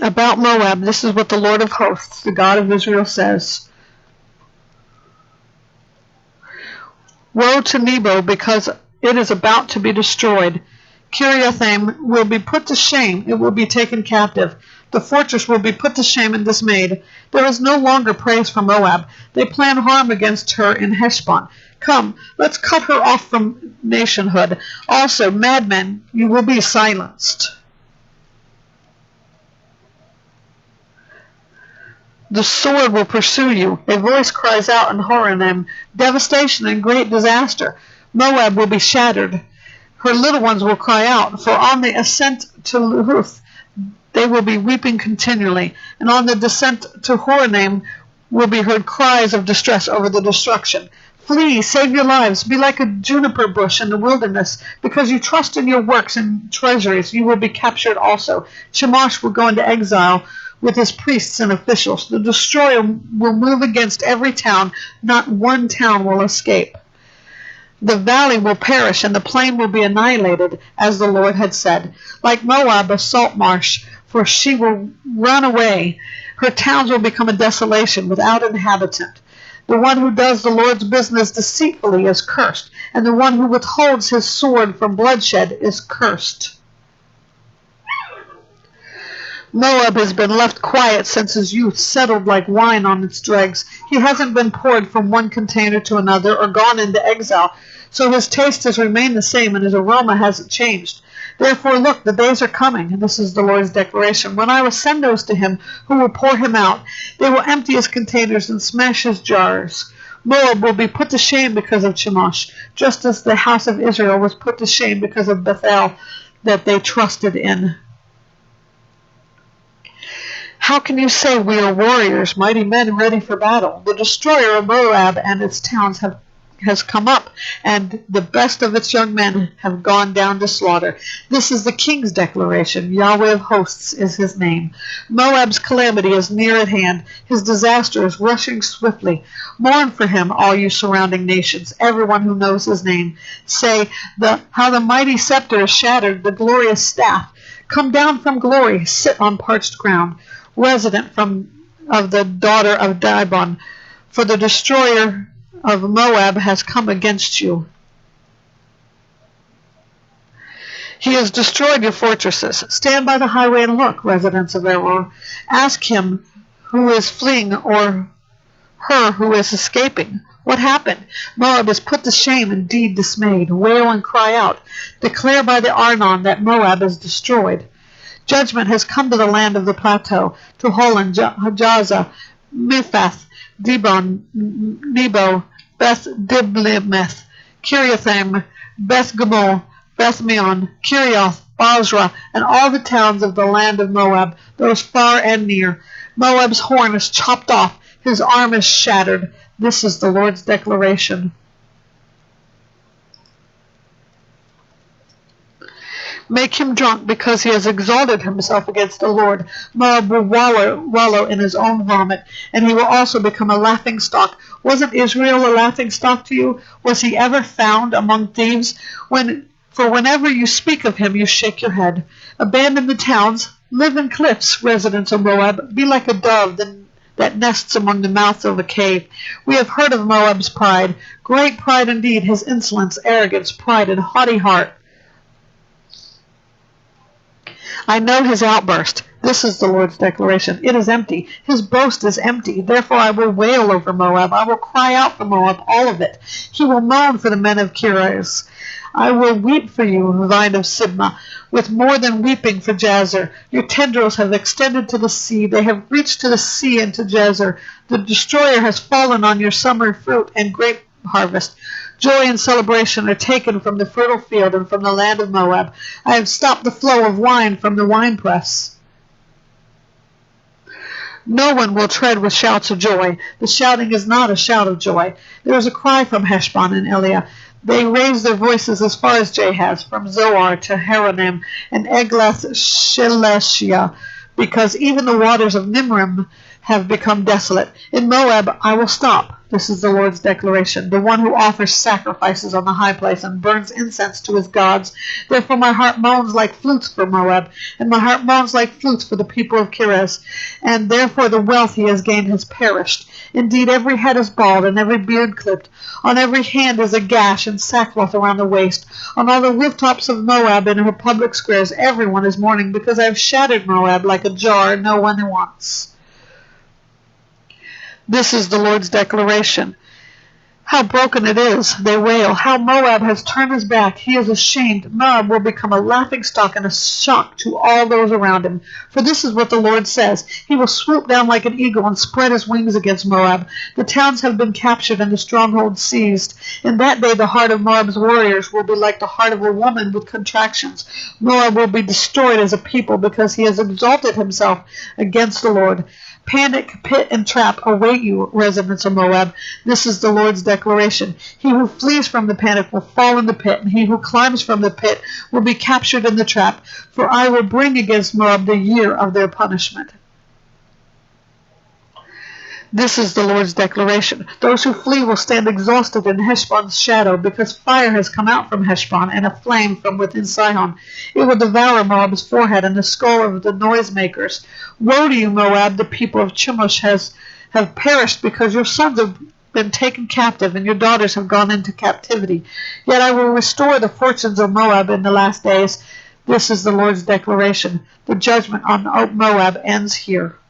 About Moab, this is what the Lord of hosts, the God of Israel, says. Woe to Nebo, because it is about to be destroyed. Kiriathaim will be put to shame. It will be taken captive. The fortress will be put to shame and dismayed. There is no longer praise for Moab. They plan harm against her in Heshbon. Come, let's cut her off from nationhood. Also, madmen, you will be silenced. The sword will pursue you. A voice cries out in Horonaim, devastation and great disaster. Moab will be shattered. Her little ones will cry out, for on the ascent to Luhuth they will be weeping continually, and on the descent to Horonaim will be heard cries of distress over the destruction. Flee, save your lives, be like a juniper bush in the wilderness, because you trust in your works and treasuries, you will be captured also. Chemosh will go into exile with his priests and officials. The destroyer will move against every town, not one town will escape. The valley will perish and the plain will be annihilated, as the Lord had said. Like Moab, a salt marsh, for she will run away. Her towns will become a desolation without inhabitant. The one who does the Lord's business deceitfully is cursed, and the one who withholds his sword from bloodshed is cursed. Moab has been left quiet since his youth, settled like wine on its dregs. He hasn't been poured from one container to another or gone into exile, so his taste has remained the same and his aroma hasn't changed. Therefore, look, the days are coming, and this is the Lord's declaration, when I will send those to him who will pour him out. They will empty his containers and smash his jars. Moab will be put to shame because of Chemosh, just as the house of Israel was put to shame because of Bethel that they trusted in. How can you say we are warriors, mighty men ready for battle? The destroyer of Moab and its towns has come up, and the best of its young men have gone down to slaughter. This is the king's declaration. Yahweh of hosts is his name. Moab's calamity is near at hand. His disaster is rushing swiftly. Mourn for him, all you surrounding nations, everyone who knows his name. Say, how the mighty scepter is shattered, the glorious staff. Come down from glory, sit on parched ground. Resident of the daughter of Dibon, for the destroyer of Moab has come against you. He has destroyed your fortresses. Stand by the highway and look, residents of Eror. Ask him who is fleeing or her who is escaping. What happened? Moab is put to shame, indeed dismayed. Wail and cry out. Declare by the Arnon that Moab is destroyed. Judgment has come to the land of the plateau, to Holon, Jaza, Mephath, Dibon, Nebo, Beth Diblimeth, Kiriathaim, Beth Gamol, Beth Meon, Kirioth, Basra, and all the towns of the land of Moab, those far and near. Moab's horn is chopped off, his arm is shattered. This is the Lord's declaration. Make him drunk because he has exalted himself against the Lord. Moab will wallow in his own vomit, and he will also become a laughingstock. Wasn't Israel a laughingstock to you? Was he ever found among thieves? For whenever you speak of him, you shake your head. Abandon the towns, live in cliffs, residents of Moab. Be like a dove that nests among the mouths of a cave. We have heard of Moab's pride, great pride indeed, his insolence, arrogance, pride, and haughty heart. I know his outburst. This is the Lord's declaration. It is empty. His boast is empty. Therefore I will wail over Moab. I will cry out for Moab, all of it. He will moan for the men of Kirias. I will weep for you, vine of Sibmah, with more than weeping for Jazer. Your tendrils have extended to the sea. They have reached to the sea and to Jazer. The destroyer has fallen on your summer fruit and grape harvest. Joy and celebration are taken from the fertile field and from the land of Moab. I have stopped the flow of wine from the winepress. No one will tread with shouts of joy. The shouting is not a shout of joy. There is a cry from Heshbon and Eliah. They raise their voices as far as Jahaz, from Zoar to Horonaim and Eglath Sheleshia, because even the waters of Nimrim have become desolate. In Moab I will stop. This is the Lord's declaration. The one who offers sacrifices on the high place and burns incense to his gods. Therefore my heart moans like flutes for Moab, and my heart moans like flutes for the people of Kirez. And therefore the wealth he has gained has perished. Indeed, every head is bald and every beard clipped. On every hand is a gash and sackcloth around the waist. On all the rooftops of Moab and her public squares everyone is mourning, because I have shattered Moab like a jar no one wants. This is the Lord's declaration. How broken it is, they wail. How Moab has turned his back. He is ashamed. Moab will become a laughingstock and a shock to all those around him. For this is what the Lord says. He will swoop down like an eagle and spread his wings against Moab. The towns have been captured and the strongholds seized. In that day the heart of Moab's warriors will be like the heart of a woman with contractions. Moab will be destroyed as a people because he has exalted himself against the Lord. Panic, pit, and trap await you, residents of Moab. This is the Lord's declaration. He who flees from the panic will fall in the pit, and he who climbs from the pit will be captured in the trap. For I will bring against Moab the year of their punishment. This is the Lord's declaration. Those who flee will stand exhausted in Heshbon's shadow, because fire has come out from Heshbon and a flame from within Sihon. It will devour Moab's forehead and the skull of the noisemakers. Woe to you, Moab! The people of Chemosh have perished, because your sons have been taken captive and your daughters have gone into captivity. Yet I will restore the fortunes of Moab in the last days. This is the Lord's declaration. The judgment on Moab ends here.